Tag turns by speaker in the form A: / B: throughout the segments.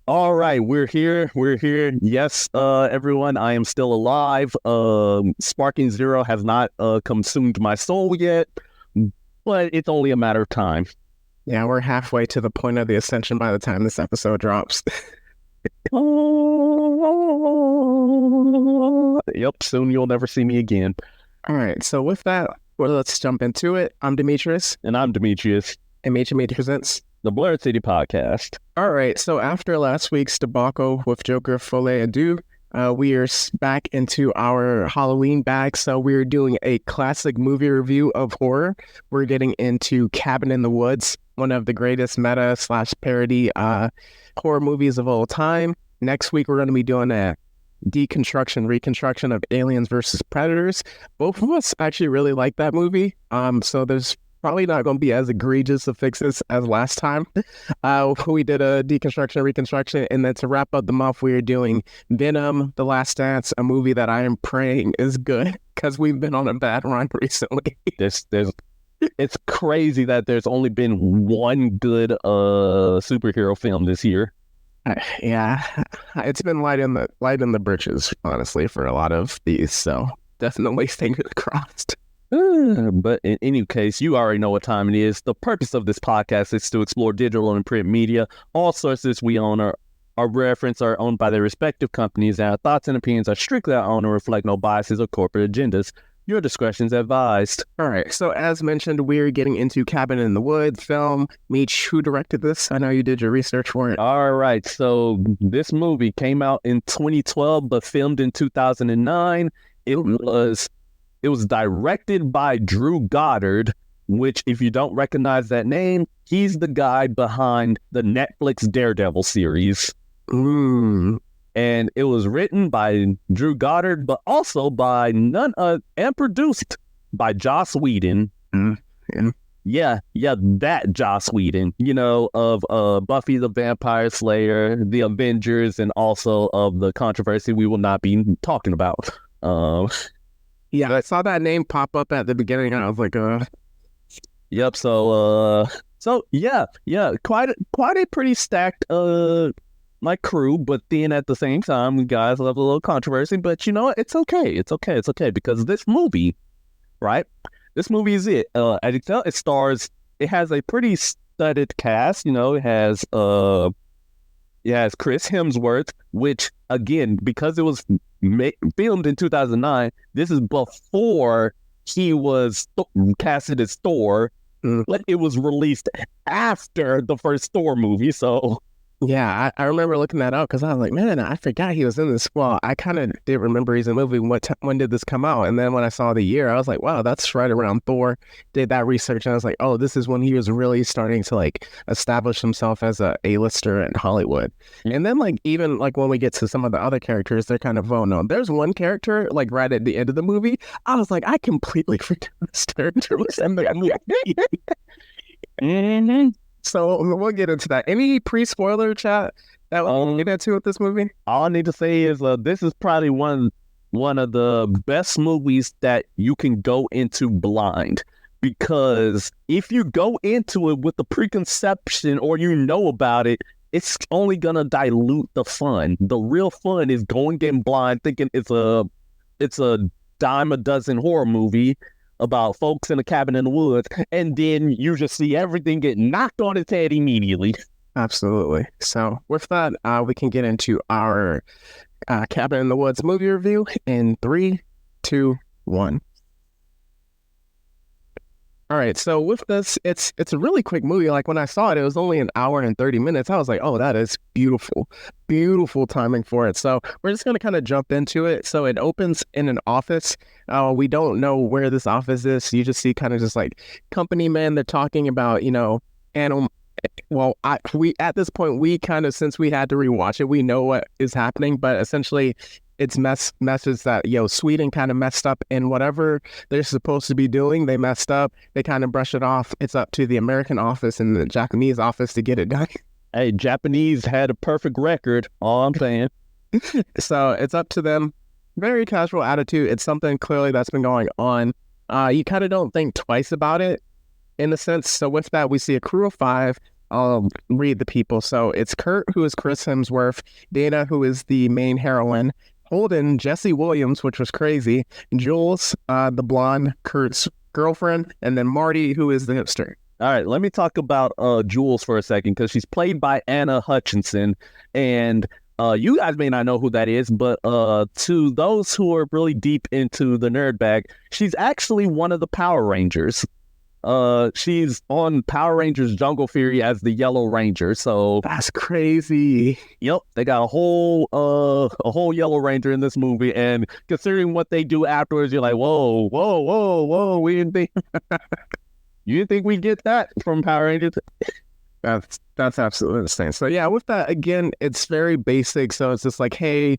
A: All right, we're here. We're here. Yes, everyone, I am still alive. Sparking Zero has not consumed my soul yet, but it's only a matter of time.
B: Yeah, we're halfway to the point of the ascension by the time this episode drops.
A: Yep, soon you'll never see me again.
B: All right, so with that, well, let's jump into it. I'm Demetrius,
A: And I'm Demetrius,
B: and Major Media presents.
A: the Blurred City Podcast.
B: All right, so after last week's debacle with Joker Folie à Deux, we are back into our Halloween bag. So we're doing a classic movie review of horror. We're getting into Cabin in the Woods, one of the greatest meta / parody horror movies of all time. Next week, we're going to be doing a reconstruction of Aliens versus Predators. Both of us actually really like that movie. So there's probably not going to be as egregious of fixes as last time. We did a reconstruction, and then to wrap up the month, we are doing Venom: The Last Dance, a movie that I am praying is good because we've been on a bad run recently.
A: It's crazy that there's only been one good superhero film this year.
B: Yeah, it's been light in the britches, honestly, for a lot of these. So definitely fingers crossed.
A: But in any case, you already know what time it is. The purpose of this podcast is to explore digital and print media. All sources we own are owned by their respective companies, and our thoughts and opinions are strictly our own and reflect no biases or corporate agendas. Your discretion is advised.
B: All right, so as mentioned, we're getting into Cabin in the Woods film. Meech, who directed this? I know you did your research for it.
A: All right, so this movie came out in 2012, but filmed in 2009. It was directed by Drew Goddard, which, if you don't recognize that name, he's the guy behind the Netflix Daredevil series. And it was written by Drew Goddard, but also by and produced by Joss Whedon. Yeah, that Joss Whedon, of Buffy the Vampire Slayer, The Avengers, and also of the controversy we will not be talking about.
B: Yeah, I saw that name pop up at the beginning, and I was like,
A: Yep. So yeah, quite a pretty stacked crew, but then at the same time, we guys love a little controversy. But you know what? It's okay because this movie, right? This movie is it. As you tell, it has a pretty studded cast. It has Chris Hemsworth, which again, because it was filmed in 2009, this is before he was casted as Thor, but it was released after the first Thor movie. So
B: yeah, I remember looking that up because I was like, man, I forgot he was in this. Well, I kind of did remember he's in the movie. When did this come out? And then when I saw the year, I was like, wow, that's right around Thor. Did that research, and I was like, oh, this is when he was really starting to establish himself as a A-lister in Hollywood. And then even when we get to some of the other characters, they're kind of well known. There's one character right at the end of the movie. I was like, I completely forgot this character was in the movie. So we'll get into that. Any pre-spoiler chat that we'll get into with this movie?
A: All I need to say is this is probably one of the best movies that you can go into blind, because if you go into it with the preconception or about it, it's only gonna dilute the fun. The real fun is going in blind, thinking it's a dime a dozen horror movie about folks in a cabin in the woods, and then you just see everything get knocked on its head immediately.
B: Absolutely. So with that, we can get into our Cabin in the Woods movie review in 3, 2, 1. All right, so with this, it's a really quick movie. When I saw it, it was only an hour and 30 minutes. I was like, oh, that is beautiful. Beautiful timing for it. So we're just going to kind of jump into it. So it opens in an office. We don't know where this office is. You just see kind of just company men. They're talking about, animal. Well, we at this point, we kind of, since we had to rewatch it, we know what is happening, but essentially it's messes that Sweden kind of messed up in whatever they're supposed to be doing. They messed up. They kind of brush it off. It's up to the American office and the Japanese office to get it done.
A: Hey, Japanese had a perfect record. All I'm saying.
B: So it's up to them. Very casual attitude. It's something clearly that's been going on. You kind of don't think twice about it, in a sense. So with that, we see a crew of 5. I'll read the people. So it's Kurt, who is Chris Hemsworth, Dana, who is the main heroine, Holden, Jesse Williams, which was crazy, Jules, the blonde, Kurt's girlfriend, and then Marty, who is the hipster.
A: All right, let me talk about Jules for a second because she's played by Anna Hutchinson, and you guys may not know who that is, but to those who are really deep into the nerd bag, she's actually one of the Power Rangers. She's on Power Rangers Jungle Fury as the Yellow Ranger. So
B: that's crazy.
A: Yep, they got a whole Yellow Ranger in this movie, and considering what they do afterwards, you're like, whoa, we didn't think. You didn't think we'd get that from Power Rangers?
B: That's absolutely insane. So yeah, with that, again, it's very basic. So it's just like, hey,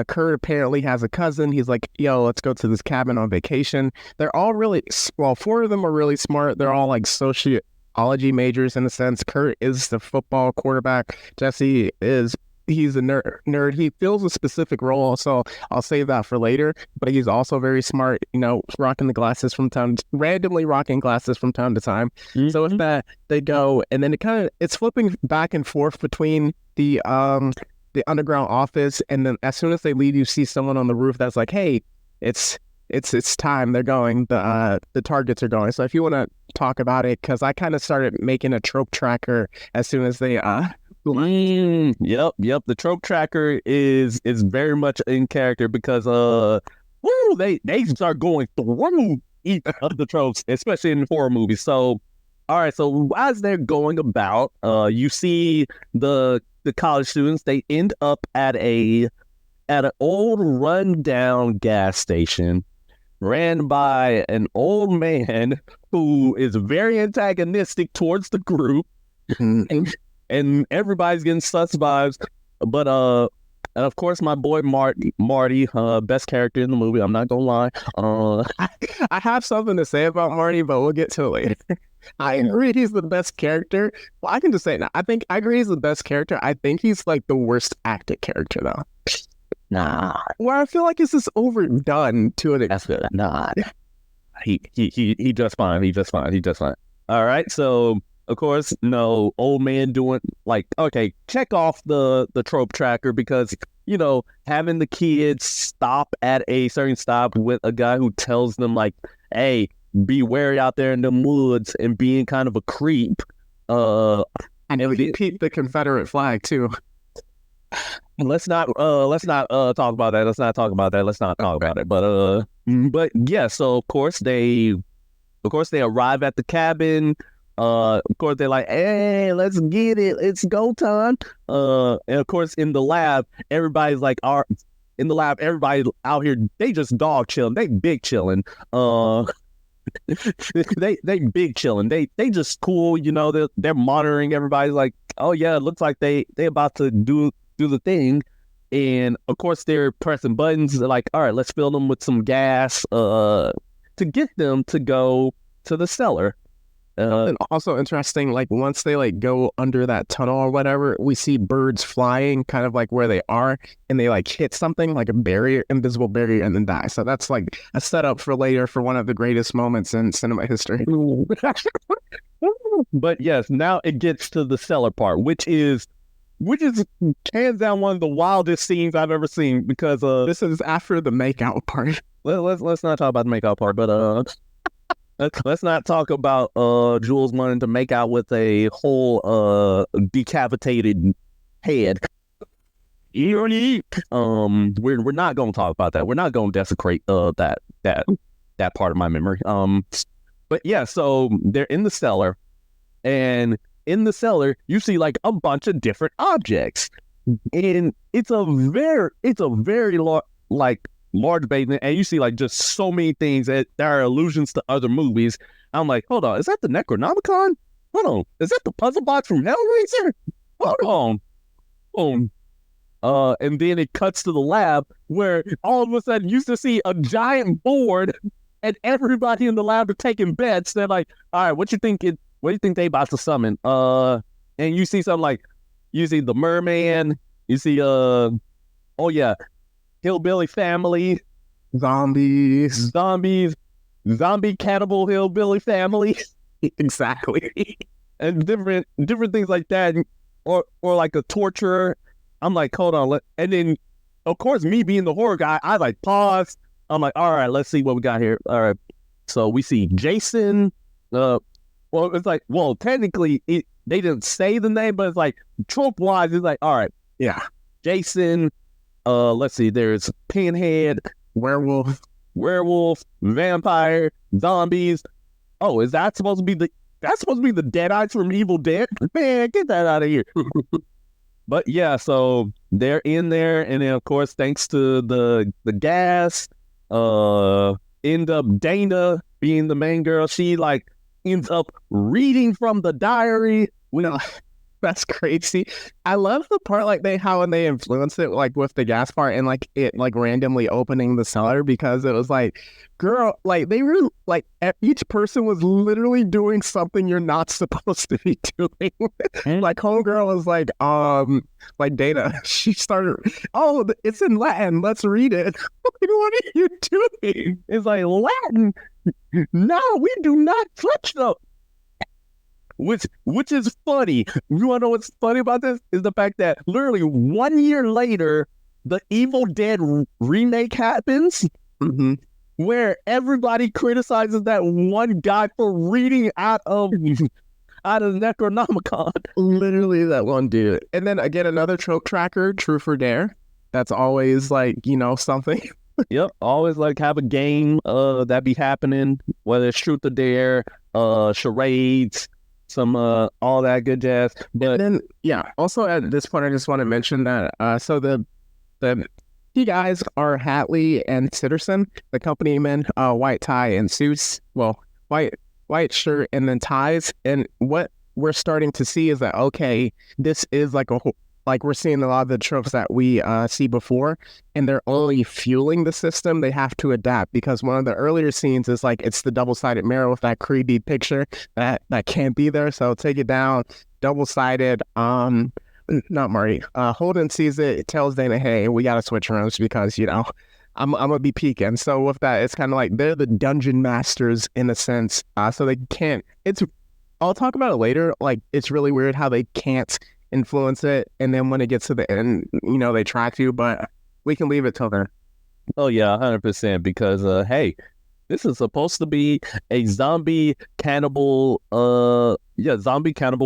B: Kurt apparently has a cousin. He's like, yo, let's go to this cabin on vacation. They're all really, well, 4 of them are really smart. They're all like sociology majors in a sense. Kurt is the football quarterback. Jesse he's a nerd. He fills a specific role, so I'll save that for later. But he's also very smart, rocking the glasses randomly rocking glasses from time to time. Mm-hmm. So with that, they go, and then it's flipping back and forth between the underground office, and then as soon as they leave, you see someone on the roof that's like, hey, it's time. They're going. The targets are going. So if you want to talk about it, because I kind of started making a trope tracker as soon as they
A: Yep. The trope tracker is very much in character because they start going through each of the tropes, especially in horror movies. So all right, so as they're going about, you see the college students, they end up at an old rundown gas station ran by an old man who is very antagonistic towards the group. And everybody's getting sus vibes, but and of course my boy Marty, best character in the movie. I'm not gonna lie.
B: I have something to say about Marty, but we'll get to it later. I agree he's the best character. Well, I can just say now. I agree he's the best character. I think he's like the worst acted character though.
A: Nah.
B: Where I feel like it's just overdone to an
A: extent. Nah. He just fine. He just fine. All right, so. Of course, no old man doing like, okay, check off the trope tracker because, having the kids stop at a certain stop with a guy who tells them like, hey, be wary out there in the woods and being kind of a creep.
B: And it peep the Confederate flag too.
A: Let's not talk about that. Let's not talk about that. Let's not talk about it. But yeah, so of course they arrive at the cabin. Of course, they're like, hey, let's get it. It's go time. And of course, in the lab, everybody's like, everybody out here, they just dog chilling. They big chilling. They big chilling. They just cool. They're monitoring. Everybody's like, oh yeah, it looks like they about to do the thing. And of course, they're pressing buttons. They're like, all right, let's fill them with some gas to get them to go to the cellar.
B: And also interesting, like once they like go under that tunnel or whatever, we see birds flying kind of like where they are, and they like hit something like a barrier, invisible barrier, and then die. So that's like a setup for later for one of the greatest moments in cinema history.
A: But yes, now it gets to the cellar part, which is hands down one of the wildest scenes I've ever seen because
B: this is after the makeout part.
A: Let's not talk about the makeout part, but let's not talk about Jules wanting to make out with a whole decapitated head. We're not going to talk about that. We're not going to desecrate that part of my memory. But yeah, so they're in the cellar, and in the cellar you see like a bunch of different objects, and it's a very large basement, and you see like just so many things that are allusions to other movies. I'm like, hold on, is that the Necronomicon? Hold on, is that the puzzle box from Hellraiser? Hold on. And then it cuts to the lab where all of a sudden you just see a giant board, and everybody in the lab are taking bets. They're like, all right, what do you think they about to summon? And you see something like, you see the merman, you see hillbilly family,
B: zombie
A: cannibal hillbilly family.
B: Exactly.
A: and different things like that, or like a torturer. I'm like, hold on, and then of course me being the horror guy, I like pause. I'm like, all right, let's see what we got here. All right, so we see Jason. Well, it's like, well, technically they didn't say the name, but it's like trope wise, it's like, all right,
B: Yeah.
A: Jason. Let's see, there's Pinhead, werewolf, vampire, zombies. Oh, is that supposed to be that's supposed to be the Deadites from Evil Dead? Man, get that out of here. But yeah, so they're in there, and then of course, thanks to the gas, end up Dana being the main girl. She like ends up reading from the diary.
B: No, that's crazy. I love the part like how when they influence it like with the gas part and like it like randomly opening the cellar because it was like, girl, like they were like each person was literally doing something you're not supposed to be doing. Like homegirl was like Dana. She started, oh, it's in Latin. Let's read it. Like, what are you doing?
A: It's like Latin. No, we do not touch them. Which is funny. You want to know what's funny about this? Is the fact that literally 1 year later, the Evil Dead remake happens, where everybody criticizes that one guy for reading out of Necronomicon.
B: Literally that one dude. And then again, another trope tracker, Truth or Dare. That's always like, something.
A: Yep, always like have a game that be happening, whether it's Truth or Dare, charades, some all that good jazz. But
B: then also at this point I just want to mention that so the key guys are Hatley and Sitterson, the company men, white tie and suits, well, white shirt and then ties. And what we're starting to see is that okay, this is like we're seeing a lot of the tropes that we see before, and they're only fueling the system. They have to adapt because one of the earlier scenes is like it's the double-sided mirror with that creepy picture that can't be there. So take it down, double-sided. Not Marty. Holden sees it. It tells Dana, "Hey, we gotta switch rooms because I'm gonna be peeking." So with that, it's kind of like they're the dungeon masters in a sense. So they can't. I'll talk about it later. Like it's really weird how they can't influence it, and then when it gets to the end, they try to, but we can leave it till then.
A: Oh yeah, 100%. Because hey, this is supposed to be a zombie cannibal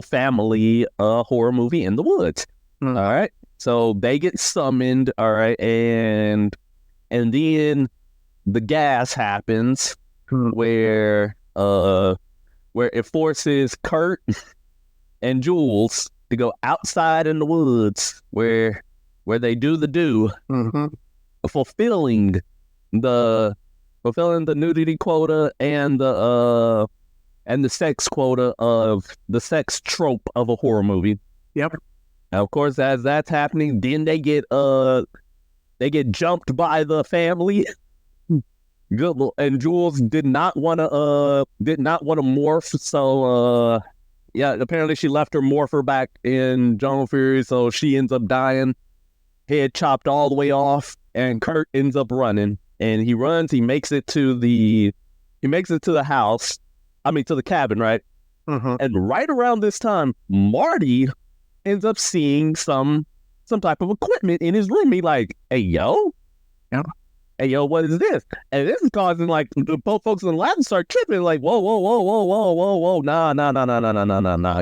A: family horror movie in the woods. All right, so they get summoned. All right, and then the gas happens where it forces Kurt and Jules to go outside in the woods where they do fulfilling the nudity quota and the sex quota of the sex trope of a horror movie.
B: Yep.
A: Now, of course, as that's happening, then they get jumped by the family. Good, and Jules did not want to morph, so yeah, apparently she left her morpher back in Jungle Fury, so she ends up dying, head chopped all the way off, and Kurt ends up running. And he runs, he makes it to the house, to the cabin, right? And right around this time, Marty ends up seeing some type of equipment in his room. He like, hey, yo?
B: Yeah.
A: Hey, yo, what is this? And this is causing, like, the both folks in the lab start tripping, like, whoa, nah,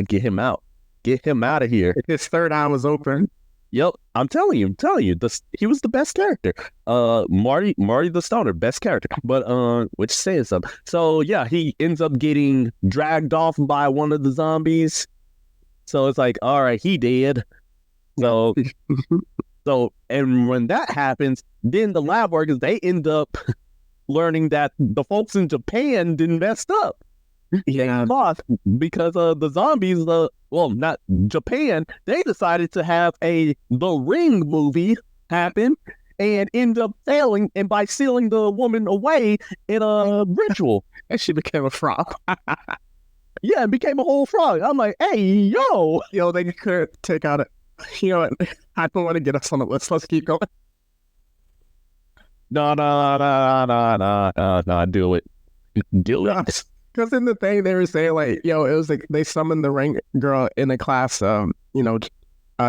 A: get him out. Get him out of here.
B: His third eye was open.
A: Yep, I'm telling you, he was the best character. Marty the Stoner, best character. But, which says something. So, yeah, he ends up getting dragged off by one of the zombies. So it's like, all right, he dead. So... and when that happens, then the lab workers, they end up learning that the folks in Japan didn't messed up.
B: Yeah.
A: Because the zombies, not Japan, they decided to have the Ring movie happen and end up failing, and by sealing the woman away in a ritual.
B: And she became a frog.
A: Yeah, it became a whole frog. I'm like, hey, yo.
B: They could take out it. You know what? I don't want to get us on the list. Let's keep going.
A: No, do it. Do it.
B: Because in the thing they were saying like, yo, it was like they summoned the rank girl in the class,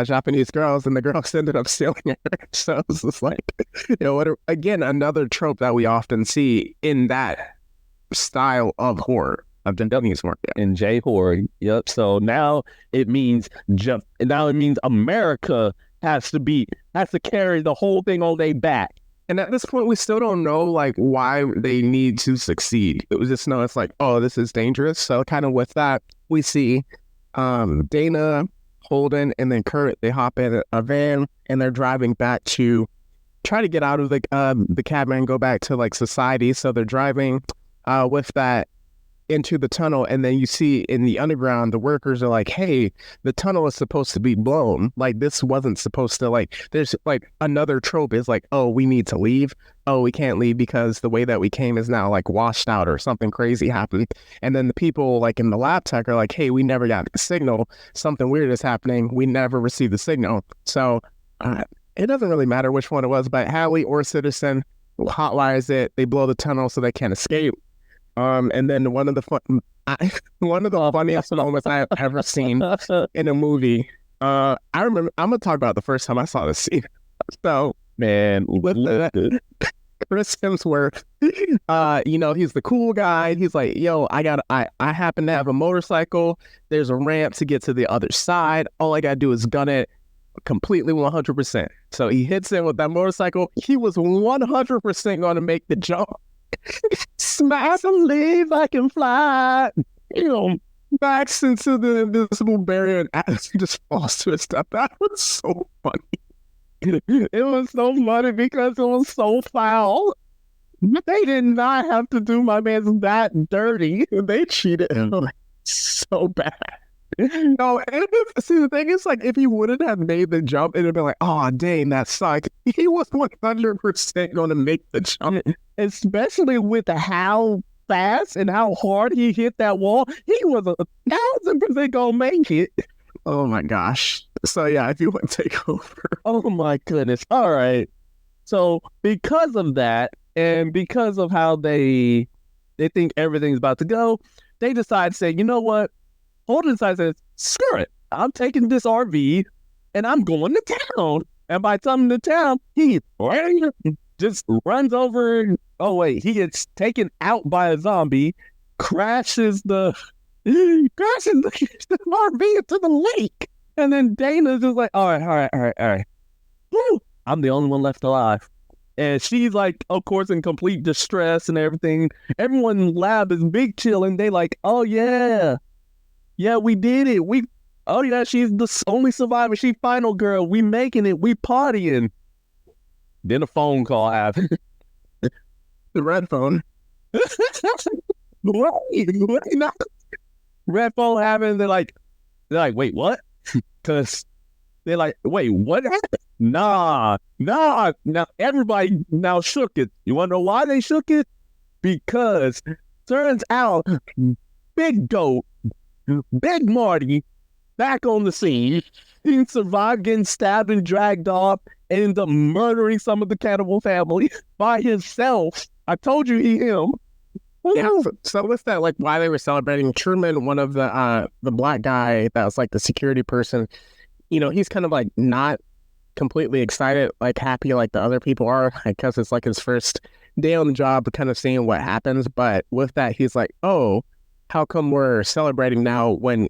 B: Japanese girls, and the girls ended up stealing her. So it's just like, again, another trope that we often see in that style of horror, of Japanese horror. Yeah.
A: In J horror. Yep. So now it means America has to carry the whole thing on their back.
B: And at this point, we still don't know like why they need to succeed. It was just know it's like, oh, this is dangerous. So kind of with that, we see Dana, Holden, and then Kurt. They hop in a van and they're driving back to try to get out of the cabin and go back to like society. So they're driving with that into the tunnel, and then you see in the underground the workers are like, hey, the tunnel is supposed to be blown, like this wasn't supposed to, like there's like another trope is like, oh, we need to leave, oh, we can't leave because the way that we came is now like washed out or something crazy happened. And then the people like in the lab tech are like, hey, we never got the signal, something weird is happening, we never received the signal. So it doesn't really matter which one it was, but Hallie or Citizen hotwires it, they blow the tunnel so they can't escape. And then one of the funniest moments I have ever seen in a movie. I remember. I'm gonna talk about the first time I saw this scene. So,
A: man,
B: Chris Hemsworth, he's the cool guy. He's like, yo, I happen to have a motorcycle. There's a ramp to get to the other side. All I gotta do is gun it completely 100%. So he hits it with that motorcycle. He was 100% gonna make the jump. Smash and leave, I can fly. Backs into the invisible barrier and Addison just falls to his death. That was so funny. It was so funny because it was so foul. They did not have to do my man that dirty. They cheated him so bad. No, see, the thing is, like, if he wouldn't have made the jump, it'd have been like, oh, dang, that sucked. He was 100% going to make the jump.
A: Especially with how fast and how hard he hit that wall. He was 1,000% going to make it.
B: Oh, my gosh. So, yeah, if you want to take over.
A: Oh, my goodness. All right. So, because of that, and because of how they think everything's about to go, they decide to say, you know what? Holden decides, screw it. I'm taking this RV and I'm going to town. And by coming to town, he just runs over. Oh, wait, he gets taken out by a zombie, crashes the RV into the lake. And then Dana's just like, all right. Woo, I'm the only one left alive. And she's like, of course, in complete distress and everything. Everyone in the lab is big chill and they like, oh, yeah. Yeah, we did it. She's the only survivor. She final girl. We making it. We partying. Then a phone call happened.
B: The red phone.
A: Red phone happened. They're like, wait, what? Because they're like, wait, what happened? Nah. Now everybody now shook it. You want to know why they shook it? Because turns out Big Marty, back on the scene. He survived getting stabbed and dragged off and ended up murdering some of the cannibal family by himself. I told you him.
B: Yeah, so with that, like, why they were celebrating, Truman, one of the black guy that was like the security person, he's kind of like not completely excited, like happy like the other people are, because it's like his first day on the job, kind of seeing what happens. But with that, he's like, oh, how come we're celebrating now when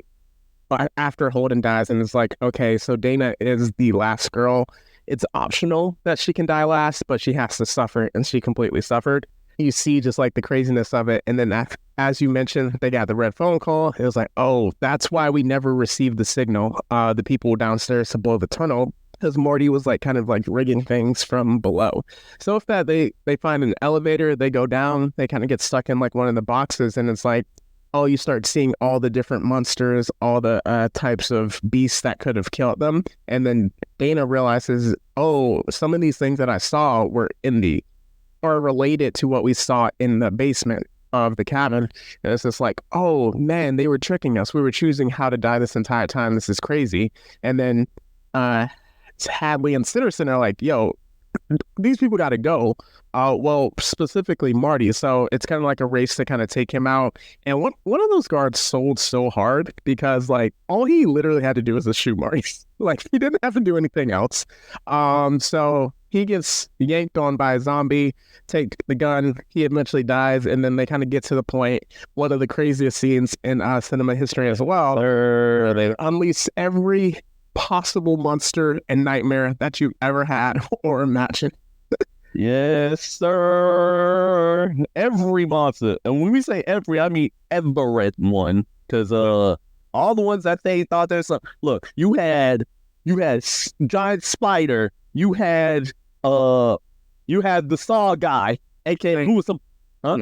B: after Holden dies? And it's like, okay, so Dana is the last girl. It's optional that she can die last, but she has to suffer, and she completely suffered. You see just like the craziness of it. And then as you mentioned, they got the red phone call. It was like, oh, that's why we never received the signal. The people downstairs to blow the tunnel, because Morty was like kind of like rigging things from below. So if that they find an elevator, they go down, they kind of get stuck in like one of the boxes, and it's like, oh, you start seeing all the different monsters, all the types of beasts that could have killed them. And then Dana realizes, oh, some of these things that I saw are related to what we saw in the basement of the cabin. And it's just like, oh man, they were tricking us. We were choosing how to die this entire time. This is crazy. And then Hadley and Citizen are like, yo, these people got to go. Well, specifically Marty. So it's kind of like a race to kind of take him out. And one of those guards sold so hard because like all he literally had to do was just shoot Marty. Like he didn't have to do anything else. So he gets yanked on by a zombie, take the gun, he eventually dies, and then they kind of get to the point, one of the craziest scenes in cinema history as well. They unleash every possible monster and nightmare that you've ever had or imagined.
A: Yes, sir. Every monster. And when we say every, I mean every one. Because all the ones that they thought there's some. Look, you had giant spider. You had the saw guy, aka who was some. Huh?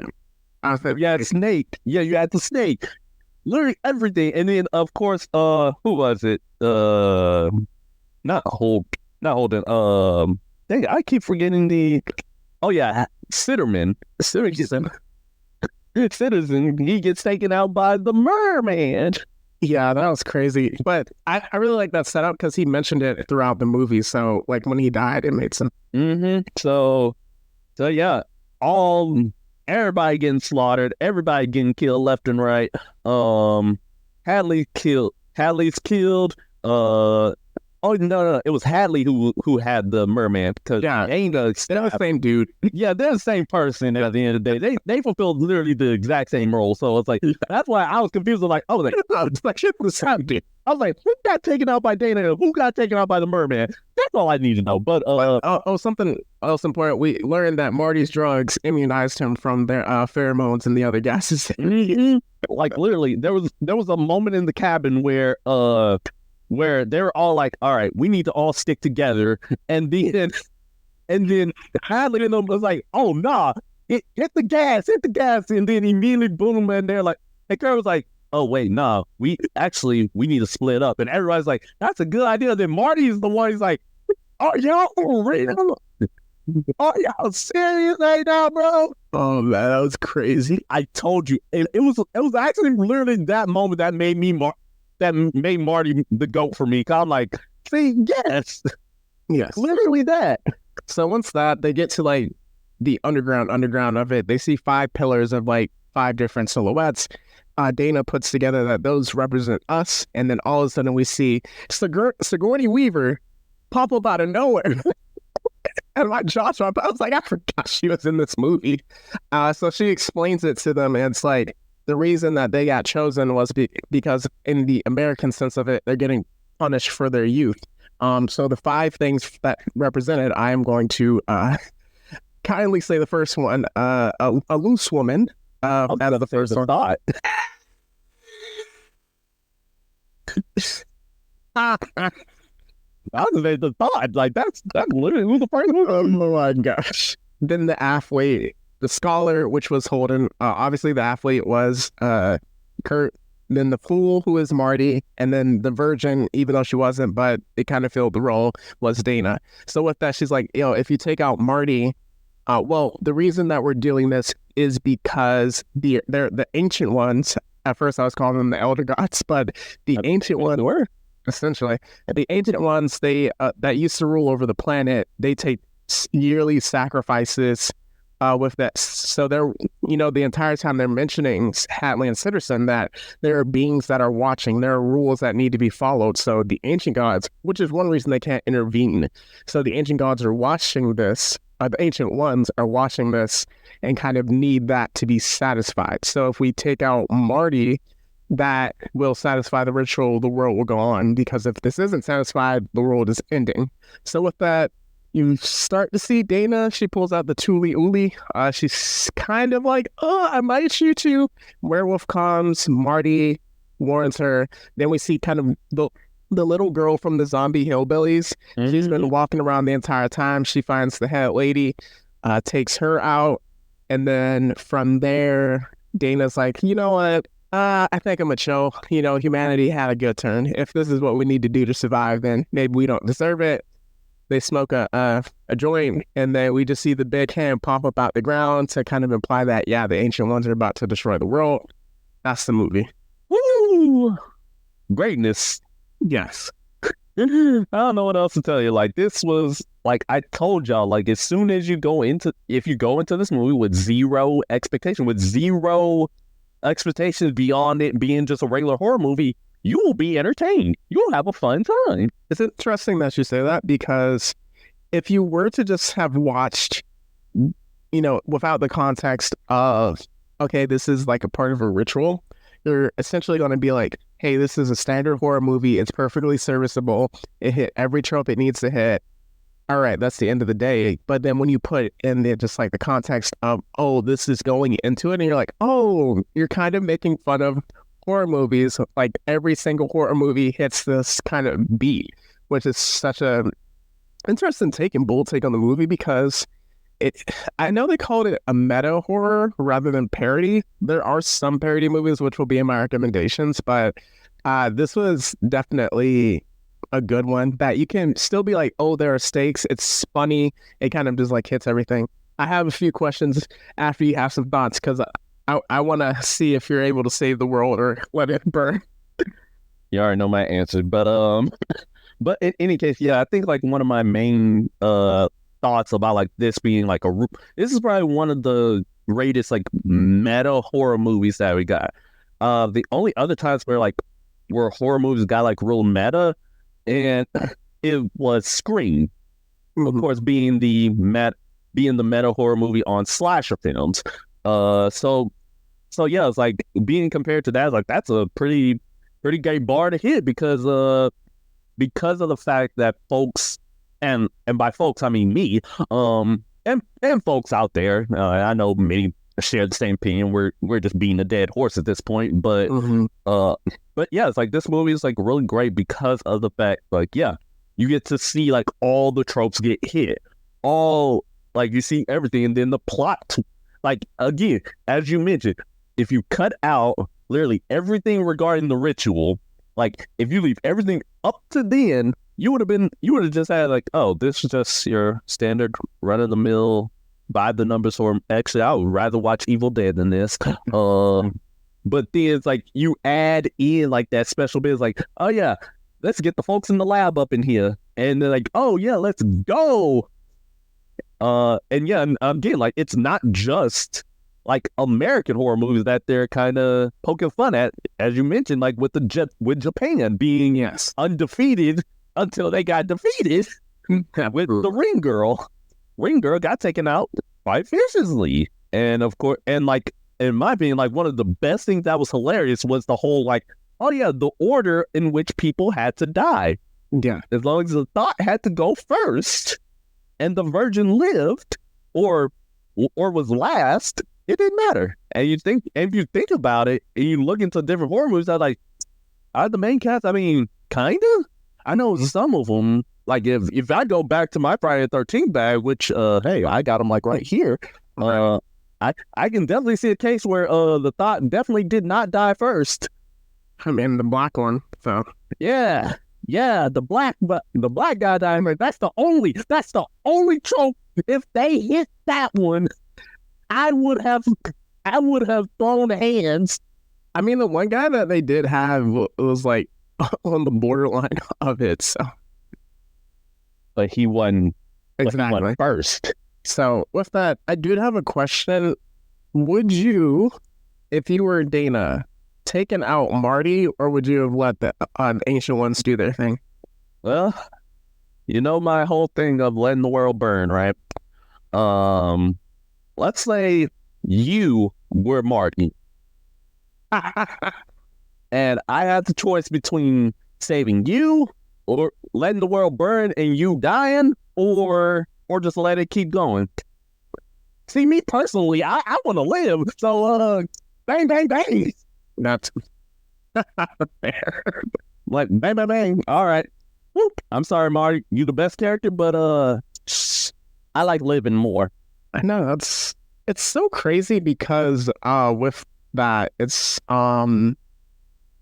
B: I said,
A: you had snake. Yeah, you had the snake. Literally everything. And then of course, who was it? Not Holden. Dang, I keep forgetting the. Oh yeah, Citizen. Citizen. He gets taken out by the merman.
B: Yeah, that was crazy. But I really like that setup because he mentioned it throughout the movie. So like when he died, it made sense.
A: So yeah, everybody getting slaughtered, everybody getting killed left and right. Hadley's killed. Oh no, it was Hadley who had the merman because
B: they're the same dude.
A: Yeah, they're the same person. At the end of the day, they fulfilled literally the exact same role. So it's like that's why I was confused. I was like, it's like shit the same dude. I was like, who got taken out by Dana? Who got taken out by the merman? That's all I need to know. But
B: something else important. We learned that Marty's drugs immunized him from their pheromones and the other gases.
A: Like literally, there was a moment in the cabin where they were all like, all right, we need to all stick together. And then Hadley and them was like, oh, nah, hit the gas. And then immediately, boom, and they're like, and Kurt was like, oh, wait, nah, we need to split up. And everybody's like, that's a good idea. Then Marty is the one, he's like, are y'all for real? Are y'all serious right now, bro?
B: Oh, man, that was crazy.
A: I told you. It was actually literally that moment that made Marty the GOAT for me. Cause I'm like, see, yes, literally that.
B: So once they get to like the underground of it, they see 5 pillars of like 5 different silhouettes. Dana puts together that those represent us, and then all of a sudden we see Sigourney Weaver pop up out of nowhere. And my jaw dropped. I was like, I forgot she was in this movie. So she explains it to them, and it's like, the reason that they got chosen was because in the American sense of it, they're getting punished for their youth. So the 5 things that represented, I am going to kindly say the first one, a loose woman. Out of the first
A: thought. I was the thought. Like that's literally who the first one.
B: Oh my gosh. Then the athlete. The scholar, which was Holden, obviously the athlete was Kurt, then the fool, who is Marty, and then the virgin, even though she wasn't, but it kind of filled the role, was Dana. So with that, she's like, if you take out Marty, the reason that we're doing this is because they're the ancient ones. At first, I was calling them the elder gods, but the ancient ones were essentially the ancient ones. They that used to rule over the planet. They take yearly sacrifices. With that, so they're, the entire time they're mentioning Hadley and Citizen, that there are beings that are watching. There are rules that need to be followed. So the ancient gods, which is one reason they can't intervene. So the ancient gods are watching this. The ancient ones are watching this and kind of need that to be satisfied. So if we take out Marty, that will satisfy the ritual. The world will go on, because if this isn't satisfied, the world is ending. So with that, you start to see Dana. She pulls out the Tuli Uli. She's kind of like, I might shoot you. Werewolf comes. Marty warns her. Then we see kind of the little girl from the zombie hillbillies. Mm-hmm. She's been walking around the entire time. She finds the head lady, takes her out. And then from there, Dana's like, you know what? I think I'm a chill. Humanity had a good turn. If this is what we need to do to survive, then maybe we don't deserve it. They smoke a joint, and then we just see the big hand pop up out the ground to kind of imply that, the ancient ones are about to destroy the world. That's the movie.
A: Woo! Greatness.
B: Yes.
A: I don't know what else to tell you. Like this was like I told y'all. Like as soon as if you go into this movie with zero expectations beyond it being just a regular horror movie, you will be entertained. You'll have a fun time.
B: It's interesting that you say that because if you were to just have watched, without the context of, okay, this is like a part of a ritual, you're essentially going to be like, hey, this is a standard horror movie. It's perfectly serviceable. It hit every trope it needs to hit. All right, that's the end of the day. But then when you put in there just like the context of, oh, this is going into it, and you're like, oh, you're kind of making fun of horror movies. Like every single horror movie hits this kind of beat, which is such a interesting take and bold take on the movie because I know they called it a meta horror rather than parody. There are some parody movies which will be in my recommendations, but this was definitely a good one that you can still be like, oh, there are stakes. It's funny. It kind of just like hits everything. I have a few questions after you have some thoughts because I want to see if you're able to save the world or let it burn.
A: You already know my answer, but in any case, yeah, I think like one of my main thoughts about like this being like this is probably one of the greatest like meta horror movies that we got. The only other times where horror movies got like real meta, and it was Scream, of course, being the meta horror movie on slasher films. So yeah, it's like being compared to that, like that's a pretty great bar to hit because of the fact that folks, and by folks I mean me, and folks out there, I know many share the same opinion. We're just beating a dead horse at this point, but yeah, it's like this movie is like really great because of the fact, like, yeah, you get to see like all the tropes get hit, all like you see everything, and then the plot, like again, as you mentioned, if you cut out literally everything regarding the ritual, like if you leave everything up to then, you would have just had like, oh, this is just your standard run of the mill by the numbers, or actually I would rather watch Evil Dead than this. But then it's like you add in like that special bit, it's like, oh yeah, let's get the folks in the lab up in here, and they're like, oh yeah, let's go. And yeah, and again, like it's not just like American horror movies that they're kind of poking fun at, as you mentioned, like with Japan being undefeated until they got defeated with the Ring Girl. Ring Girl got taken out quite viciously, and of course, and like in my opinion, like one of the best things that was hilarious was the whole like, oh yeah, the order in which people had to die.
B: Yeah,
A: as long as the thought had to go first, and the virgin lived or was last, it didn't matter. And if you think about it, and you look into different horror movies, I like, are the main cast? I mean, kind of. I know some of them. Like if I go back to my Friday the 13th bag, which hey, I got them like right here. I can definitely see a case where the thought definitely did not die first.
B: I mean the black one. So
A: yeah, the black guy died. Like, that's the only trope. If they hit that one, I would have thrown hands.
B: I mean, the one guy that they did have was like on the borderline of it. So,
A: but he won
B: exactly.
A: He won first.
B: So with that, I do have a question. Would you, if you were Dana, taken out Marty, or would you have let the Ancient Ones do their thing?
A: Well, you know my whole thing of letting the world burn, right? Let's say you were Marty, and I had the choice between saving you, or letting the world burn and you dying, or just let it keep going. See, me personally, I want to live, so bang, bang, bang.
B: That's fair.
A: Like bang, bang, bang. All right. Whoop. I'm sorry, Marty. You the best character, but I like living more.
B: I know it's so crazy because with that it's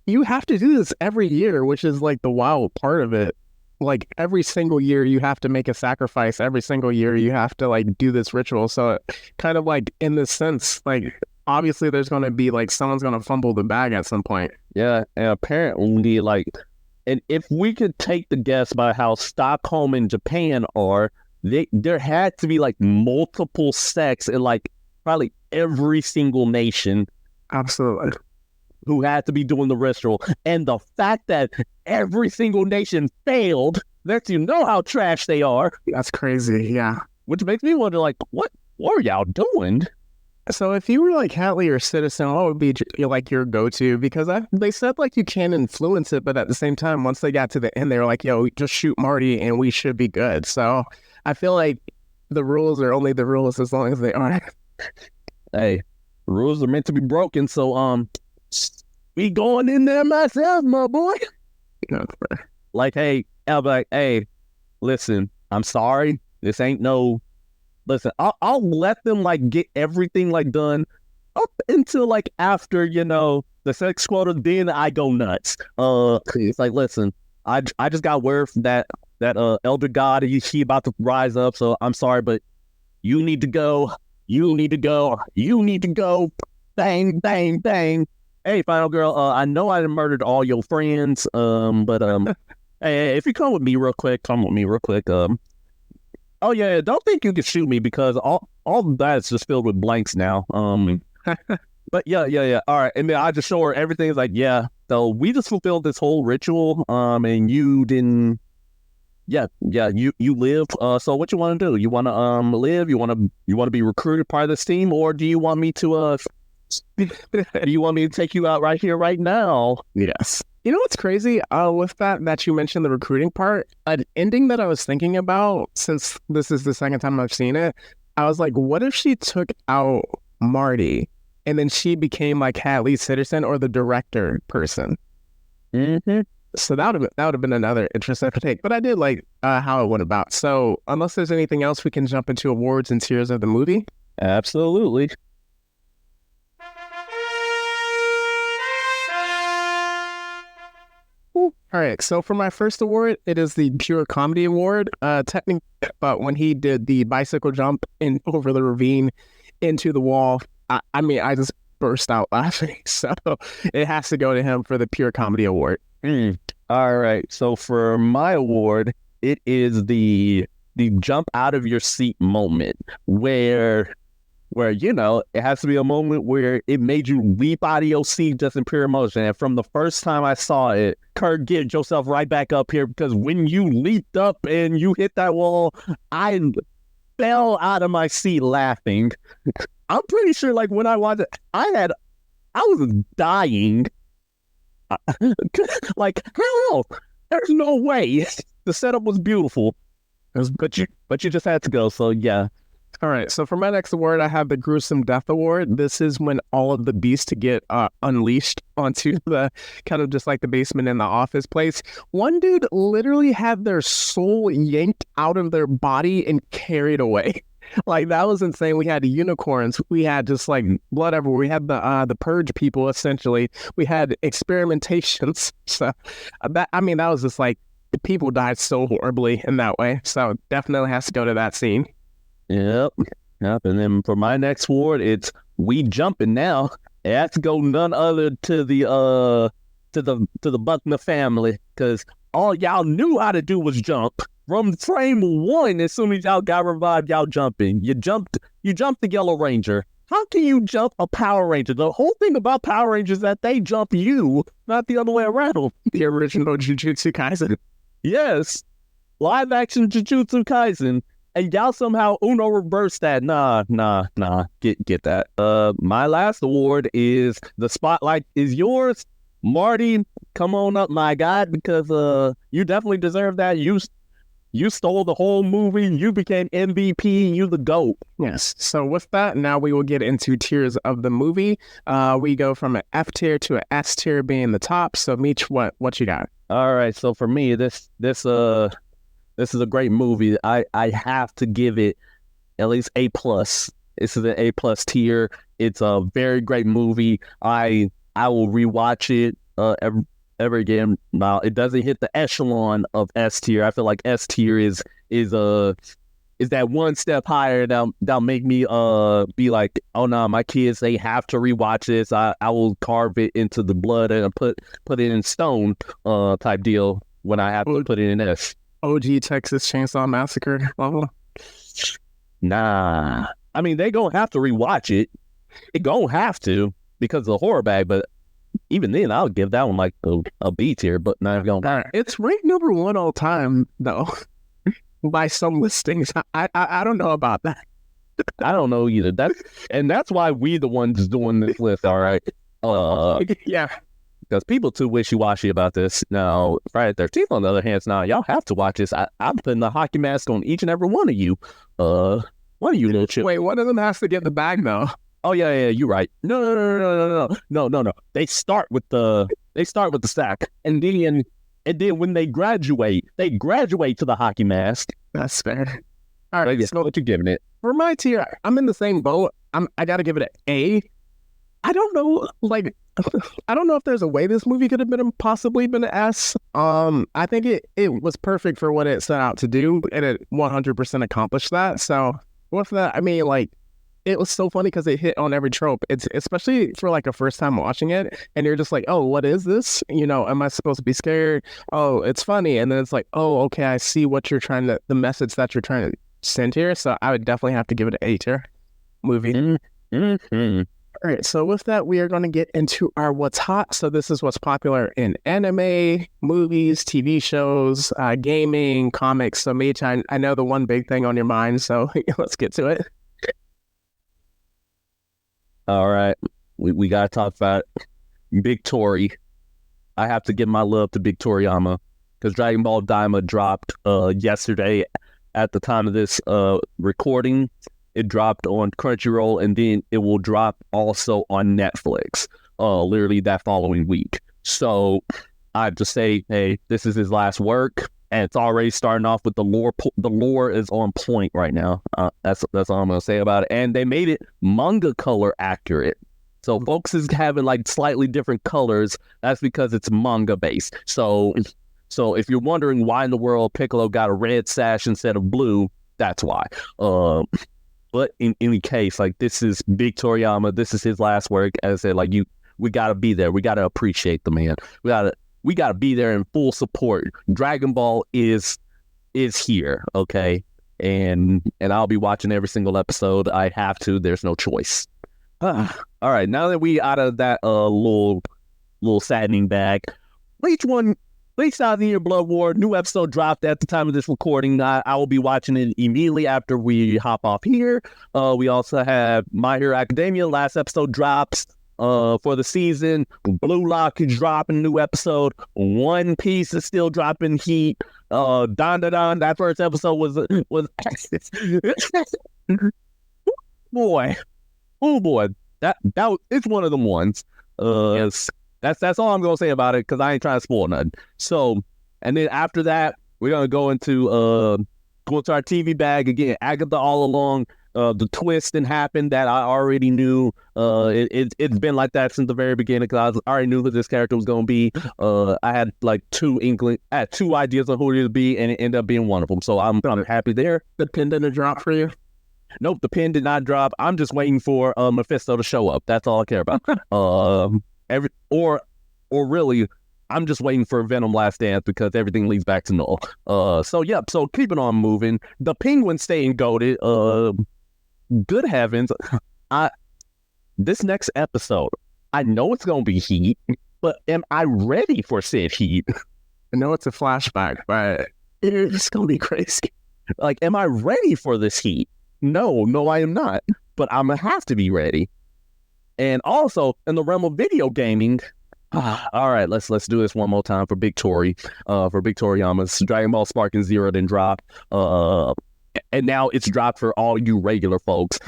B: you have to do this every year, which is like the wild part of it. Like every single year you have to make a sacrifice. Every single year you have to like do this ritual. So it kind of like in this sense, like obviously there's going to be like someone's going to fumble the bag at some point.
A: Yeah, and apparently like And if we could take the guess by how Stockholm and Japan are, there had to be like multiple sects in like probably every single nation
B: Absolutely.
A: who had to be doing the ritual. And the fact that every single nation failed lets you know how trash they are,
B: That's crazy. Yeah.
A: which makes me wonder, like, what are y'all doing?
B: So if you were like Hatley or Citizen, what would be like your go-to? Because they said like you can influence it, but at the same time, once they got to the end, they were like, "Yo, just shoot Marty and we should be good." So I feel like the rules are only the rules as long as they are.
A: Hey, rules are meant to be broken, so we going in there myself, my boy.
B: No,
A: Like, hey, I'll be like, hey, listen, I'm sorry. This ain't no. Listen, I'll let them like get everything like done up until like after the sex quota. Then I go nuts. It's like, listen, I just got word from that elder god. He about to rise up. So I'm sorry, but you need to go. You need to go. You need to go. Bang, bang, bang. Hey, final girl. I know I murdered all your friends. But hey, if you come with me real quick, come with me real quick. Oh yeah, don't think you can shoot me because all of that's just filled with blanks now. But yeah. All right, and then I just show her everything. Like, yeah, so we just fulfilled this whole ritual. And you didn't. Yeah, you live. So what you want to do? You want to live? You want to be recruited part of this team, or do you want me to do you want me to take you out right here, right now?
B: yes. You know what's crazy? With that you mentioned the recruiting part, an ending that I was thinking about, since this is the second time I've seen it, I was like, what if she took out Marty and then she became like Hatley Citizen or the director person?
A: Mm-hmm.
B: So that would have been another interesting take. But I did like how it went about. So unless there's anything else, we can jump into awards and tiers of the movie.
A: Absolutely.
B: All right, so for my first award, it is the Pure Comedy Award. Technically, but when he did the bicycle jump in over the ravine into the wall, I mean, I just burst out laughing. So it has to go to him for the Pure Comedy Award.
A: All right. So for my award, it is the jump out of your seat moment where it has to be a moment where it made you leap out of your seat just in pure emotion. And from the first time I saw it, Kurt, get yourself right back up here because when you leaped up and you hit that wall, I fell out of my seat laughing. I'm pretty sure like when I watched it, I was dying. Like, hell, there's no way. The setup was beautiful. But you just had to go. So yeah.
B: All right, so for my next award, I have the Gruesome Death Award. This is when all of the beasts get unleashed onto the kind of just like the basement in the office place. One dude literally had their soul yanked out of their body and carried away. Like, that was insane. We had unicorns. We had just like blood everywhere. We had the purge people, essentially. We had experimentations. So that was just like, people died so horribly in that way. So definitely has to go to that scene.
A: Yep. And then for my next award, it's we jumping now. It has to go none other to the Buckner family, because all y'all knew how to do was jump. From frame one, as soon as y'all got revived, y'all jumping. You jumped the Yellow Ranger. How can you jump a Power Ranger? The whole thing about Power Rangers is that they jump you, not the other way around.
B: The original Jujutsu Kaisen.
A: Yes. Live action Jujutsu Kaisen. And y'all somehow Uno reversed that. Nah. Get that. My last award is the spotlight is yours. Marty, come on up, my God, because you definitely deserve that. You stole the whole movie. You became MVP. You the GOAT.
B: Yes. So with that, now we will get into tiers of the movie. We go from an F tier to an S tier being the top. So Meech, what you got?
A: All right. So for me, this is a great movie. I have to give it at least A+. This is an A+ tier. It's a very great movie. I will rewatch it ever again. Now it doesn't hit the echelon of S tier. I feel like S tier is is that one step higher that'll make me be like, oh no, my kids, they have to rewatch this. I will carve it into the blood and put it in stone type deal when I have to put it in this.
B: OG Texas Chainsaw Massacre level.
A: Nah. I mean, they gonna have to rewatch it. It gonna have to because of the horror bag, but even then, I'll give that one like a B tier, but not gonna.
B: It's ranked number 1 all time, though, by some listings. I don't know about that.
A: I don't know either. That's why we the ones doing this list. All right.
B: Yeah.
A: Because people too wishy-washy about this. Now, Friday the 13th, on the other hand, now y'all have to watch this. I'm putting the hockey mask on each and every one of you. One of you little chip.
B: Wait, one of them has to get the bag though.
A: Oh yeah, you're right. No. They start with the sack, and then when they graduate to the hockey mask.
B: That's fair. All right,
A: so what you giving it?
B: For my tier, I'm in the same boat. I gotta give it an A. I don't know, I don't know if there's a way this movie could have possibly been an S. I think it was perfect for what it set out to do, and it 100% accomplished that. So with that, I mean, it was so funny because it hit on every trope. It's especially for a first time watching it, and you're just like, oh, what is this? Am I supposed to be scared? Oh, it's funny, and then it's like, oh, okay, I see what the message that you're trying to send here. So I would definitely have to give it an A tier movie.
A: Mm-hmm.
B: All right, so with that, we are going to get into our what's hot. So this is what's popular in anime, movies, TV shows, gaming, comics. So Mitch, I know the one big thing on your mind, so let's get to it.
A: All right, we got to talk about Big Tori. I have to give my love to Big Toriyama because Dragon Ball Daima dropped yesterday at the time of this recording. It dropped on Crunchyroll, and then it will drop also on Netflix, literally that following week. So I have to say, hey, this is his last work, and it's already starting off with the lore. The lore is on point right now. That's all I'm gonna say about it. And they made it manga color accurate. So folks is having slightly different colors. That's because it's manga based. So if you're wondering why in the world Piccolo got a red sash instead of blue, that's why. But in any case, this is Big Toriyama. This is his last work. As I said, we gotta be there. We gotta appreciate the man. We gotta be there in full support. Dragon Ball is here, okay? And I'll be watching every single episode. I have to. There's no choice. All right, now that we out of that little saddening bag, Bleach Out in Your Blood War, new episode dropped at the time of this recording. I will be watching it immediately after we hop off here. We also have My Hero Academia. Last episode drops for the season. Blue Lock is dropping a new episode. One Piece is still dropping heat. Don, that first episode was boy. Oh boy. That it's one of them ones. That's all I'm gonna say about it because I ain't trying to spoil nothing. So, and then after that, we're gonna go into our TV bag again. Agatha All Along. The twist and happened that I already knew. It's been like that since the very beginning because I already knew who this character was gonna be. I had two ideas on who it would be, and it ended up being one of them. So I'm happy there.
B: The pin didn't drop for you?
A: Nope, the pin did not drop. I'm just waiting for Mephisto to show up. That's all I care about. Or really, I'm just waiting for Venom Last Dance because everything leads back to null. So keeping on moving. The Penguin staying goated. Good heavens. This next episode, I know it's gonna be heat, but am I ready for said heat?
B: I know it's a flashback, but it's gonna be crazy.
A: Am I ready for this heat? No, I am not. But I'm gonna have to be ready. And also in the realm of video gaming, all right, let's do this one more time for Big Tori, for Big Toriyama's Dragon Ball Sparking Zero didn't drop, and now it's dropped for all you regular folks.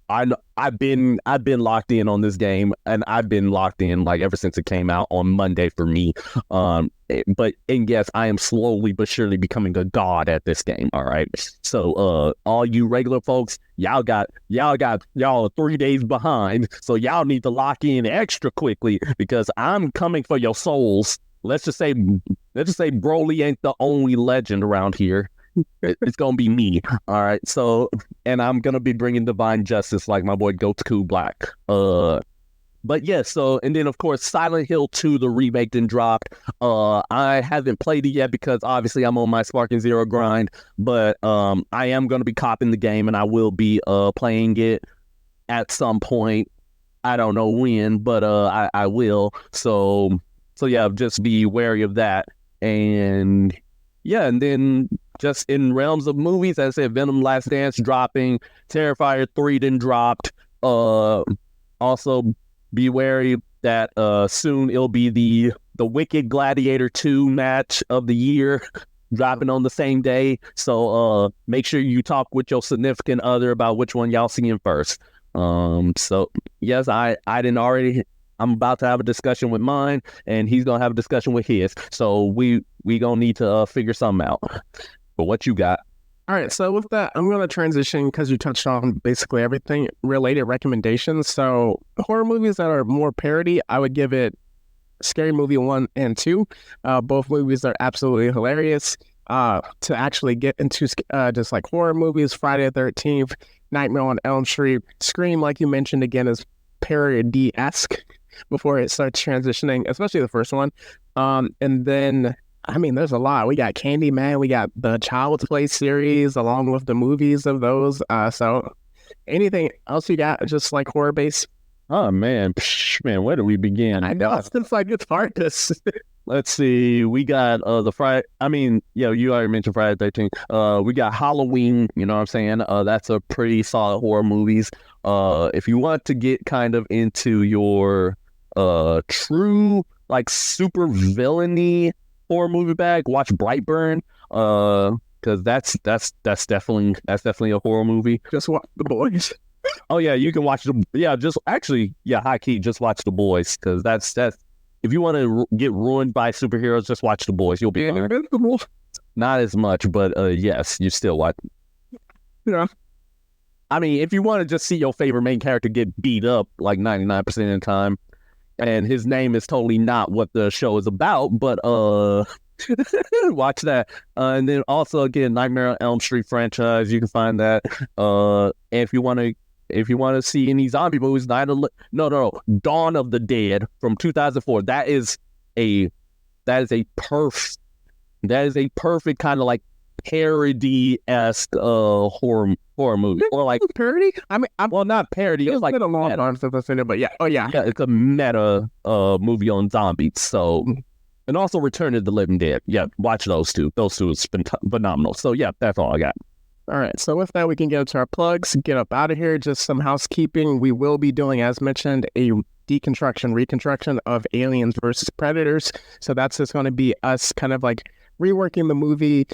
A: I've been locked in on this game, and I've been locked in ever since it came out on Monday for me. But yes, I am slowly but surely becoming a god at this game. All right, so all you regular folks, y'all are 3 days behind, so y'all need to lock in extra quickly because I'm coming for your souls. Let's just say Broly ain't the only legend around here. It's gonna be me. All right. So, and I'm gonna be bringing divine justice like my boy Goku Black. But yeah, so and then of course Silent Hill 2, the remake then dropped. I haven't played it yet because obviously I'm on my Sparking Zero grind, but I am gonna be copping the game and I will be playing it at some point. I don't know when, but I will. So yeah, just be wary of that. And yeah, and then just in realms of movies, as I said, Venom Last Dance dropping, Terrifier 3 then dropped. Also be wary that soon it'll be the Wicked Gladiator 2 match of the year dropping on the same day. So make sure you talk with your significant other about which one y'all seeing first. So yes, I didn't already. I'm about to have a discussion with mine, and he's gonna have a discussion with his. So we gonna need to figure something out. But what you got?
B: All right, so with that, I'm going to transition because you touched on basically everything related recommendations. So horror movies that are more parody, I would give it Scary Movie 1 and 2. Both movies are absolutely hilarious. To actually get into just like horror movies, Friday the 13th, Nightmare on Elm Street, Scream, like you mentioned again, is parody-esque before it starts transitioning, especially the first one. And then I mean, there's a lot. We got Candyman, we got the Child's Play series, along with the movies of those. So, anything else you got, just like horror based?
A: Oh man, man, where do we begin?
B: I know it's like it's hard to.
A: Let's see. We got the Friday. I mean, yeah, you already mentioned Friday the 13th. We got Halloween. You know what I'm saying? That's a pretty solid horror movies. If you want to get kind of into your true like super villainy horror movie bag, watch Brightburn. Because that's definitely a horror movie.
B: Just watch The Boys.
A: Oh yeah, you can watch high key, just watch The Boys, because that's if you want to get ruined by superheroes, just watch The Boys. You'll be
B: Invincible.
A: Not as much, but yes, you still watch.
B: Yeah.
A: I mean, if you want to just see your favorite main character get beat up like 99% of the time, and his name is totally not what the show is about, but watch that. And then also again, Nightmare on Elm Street franchise, you can find that. And if you want to see any zombie movies, Dawn of the Dead from 2004. That is a perfect kind of like parody-esque horror movie, or like
B: parody. I mean,
A: well, not parody. It's like
B: been a long time since I've seen it, but yeah. Oh yeah,
A: yeah. It's a meta movie on zombies. So, and also Return of the Living Dead. Yeah, watch those two. Those two has been phenomenal. So yeah, that's all I got.
B: All right, so with that, we can get into our plugs, get up out of here. Just some housekeeping. We will be doing, as mentioned, a reconstruction of Aliens versus Predators. So that's just going to be us kind of like reworking the movie,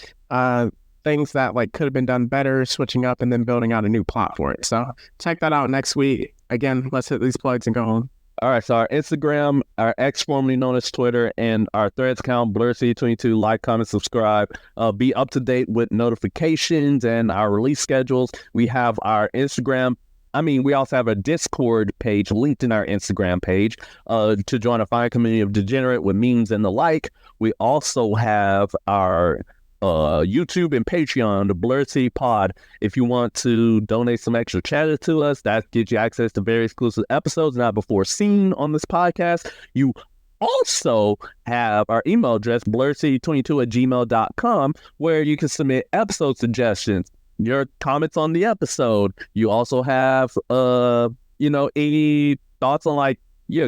B: things that like could have been done better, switching up, and then building out a new plot for it. So check that out next week. Again, let's hit these plugs and go home.
A: All right, so our Instagram, our X formerly known as Twitter, and our Threads account, BlurCity22, like, comment, subscribe. Be up to date with notifications and our release schedules. We have our Instagram. We also have a Discord page linked in our Instagram page to join a fine community of degenerate with memes and the like. We also have our YouTube and Patreon, the Blur City Pod. If you want to donate some extra chatter to us, that gives you access to very exclusive episodes not before seen on this podcast. You also have our email address, blurcity22@gmail.com, where you can submit episode suggestions, your comments on the episode. You also have any thoughts on like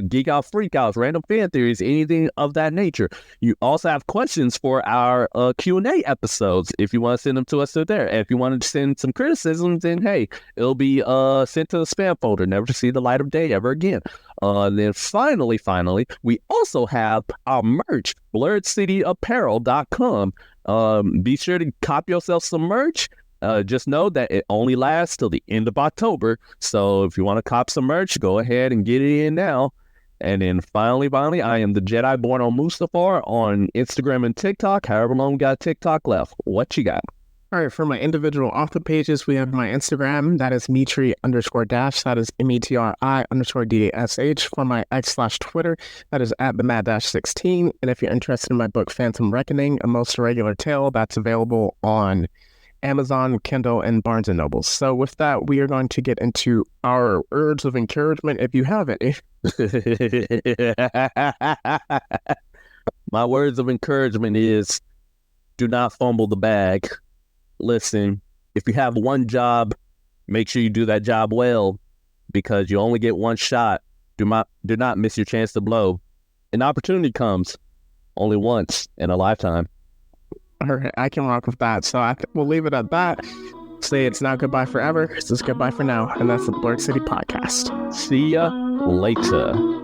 A: geek out, freak outs, random fan theories, anything of that nature. You also have questions for our Q&A episodes if you want to send them to us there. And if you want to send some criticisms, then hey, it'll be sent to the spam folder, never to see the light of day ever again. Then finally, we also have our merch, blurredcityapparel.com. Be sure to cop yourself some merch. Just know that it only lasts till the end of October. So if you want to cop some merch, go ahead and get it in now. And then finally, I am the Jedi born on Mustafar on Instagram and TikTok. However long we got TikTok left. What you got?
B: All right, for my individual author pages, we have my Instagram, that is Mitri_Dash, that is METRI_DASH. For my X/Twitter, that is at the Mad-16. And if you're interested in my book, Phantom Reckoning, A Most Irregular Tale, that's available on Amazon, Kindle, and Barnes & Noble. So with that, we are going to get into our words of encouragement, if you have any.
A: My words of encouragement is, do not fumble the bag. Listen, if you have one job, make sure you do that job well, because you only get one shot. Do not miss your chance to blow. An opportunity comes only once in a lifetime.
B: All right, I can rock with that. So I think we'll leave it at that. Say it's not goodbye forever. It's just goodbye for now. And that's the Blurred City Podcast.
A: See ya later.